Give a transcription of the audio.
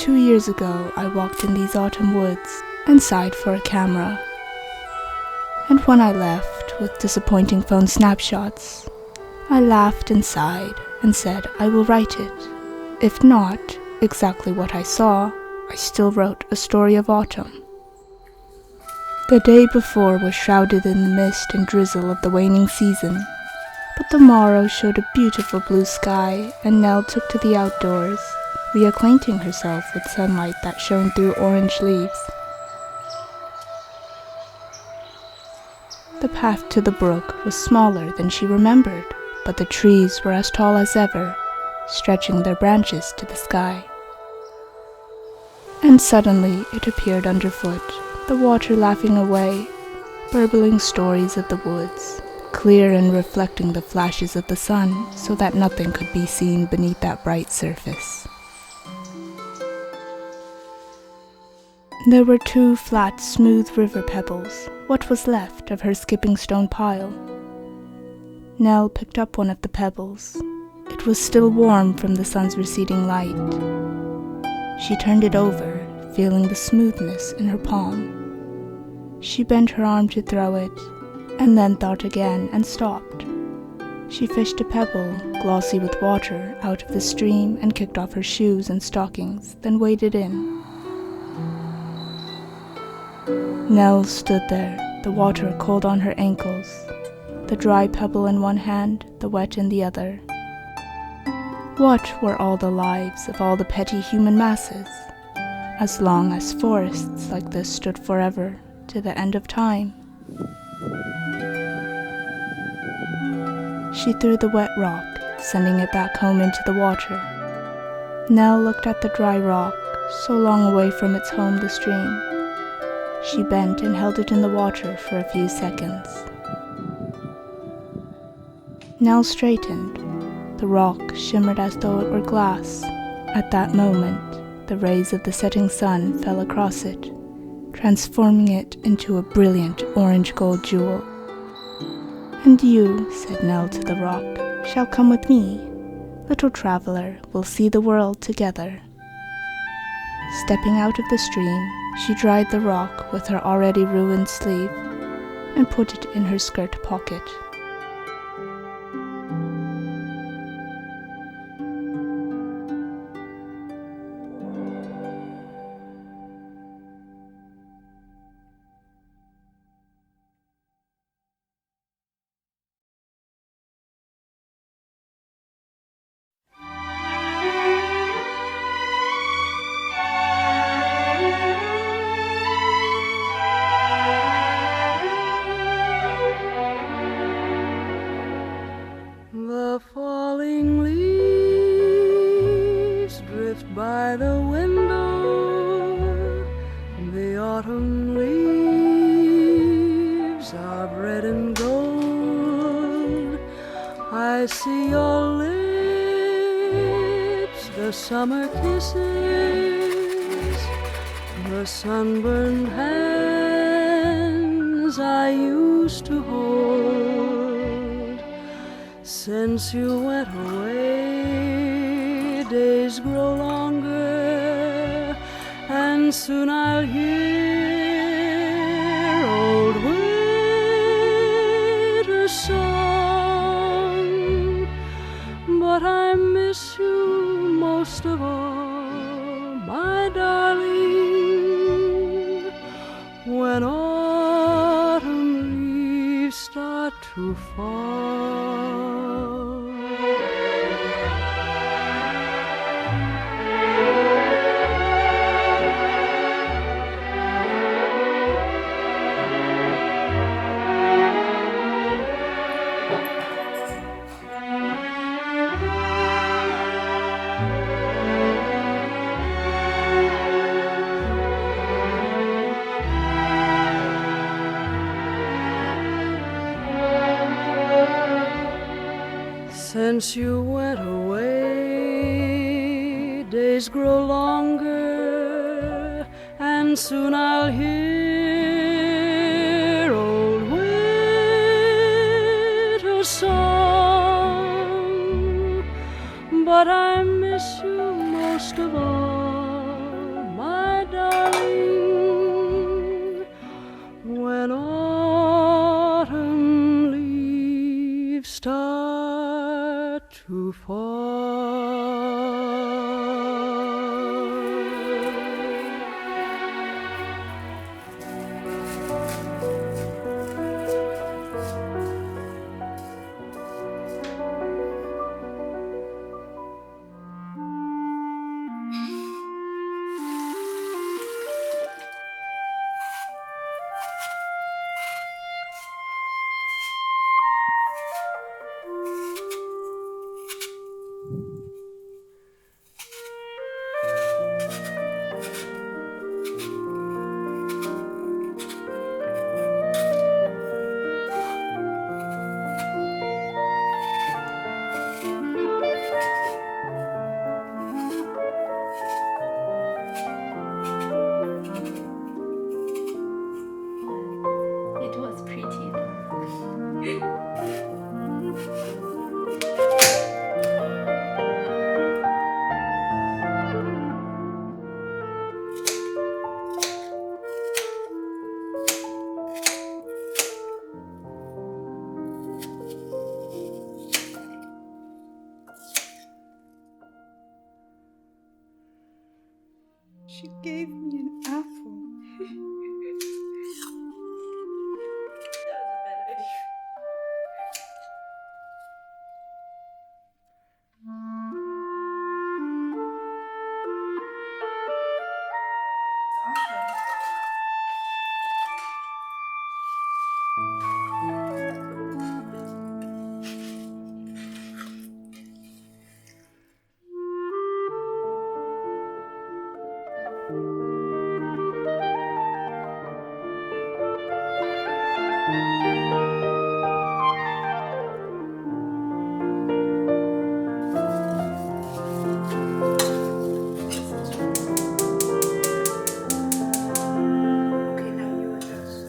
2 years ago, I walked in these autumn woods and sighed for a camera. And when I left with disappointing phone snapshots, I laughed and sighed and said I will write it. If not exactly what I saw, I still wrote a story of autumn. The day before was shrouded in the mist and drizzle of the waning season, but the morrow showed a beautiful blue sky, and Nell took to the outdoors, reacquainting herself with sunlight that shone through orange leaves. The path to the brook was smaller than she remembered, but the trees were as tall as ever, stretching their branches to the sky. And suddenly it appeared underfoot, the water laughing away, burbling stories of the woods, clear and reflecting the flashes of the sun so that nothing could be seen beneath that bright surface. There were 2 flat, smooth river pebbles, what was left of her skipping stone pile. Nell picked up one of the pebbles. It was still warm from the sun's receding light. She turned it over, feeling the smoothness in her palm. She bent her arm to throw it, and then thought again and stopped. She fished a pebble, glossy with water, out of the stream and kicked off her shoes and stockings, then waded in. Nell stood there, the water cold on her ankles, the dry pebble in one hand, the wet in the other. What were all the lives of all the petty human masses, as long as forests like this stood forever, to the end of time? She threw the wet rock, sending it back home into the water. Nell looked at the dry rock, so long away from its home, the stream. She bent and held it in the water for a few seconds. Nell straightened. The rock shimmered as though it were glass. At that moment, the rays of the setting sun fell across it, transforming it into a brilliant orange-gold jewel. "And you," said Nell to the rock, "shall come with me. Little traveler, we'll see the world together." Stepping out of the stream, she dried the rock with her already ruined sleeve and put it in her skirt pocket. The falling leaves drift by the window. The autumn leaves are red and gold. I see your lips, the summer kisses, the sunburned hands I used to hold. Since you went away, days grow longer, and soon I'll hear old winter's song. But I miss you most of all, my darling, when autumn leaves start to fall. Since you went away, days grow longer, and soon I'll hear old winter's song. But I miss you most of all, start to fall. It was pretty. She gave me an apple. That was a bad idea. Okay, now you adjust.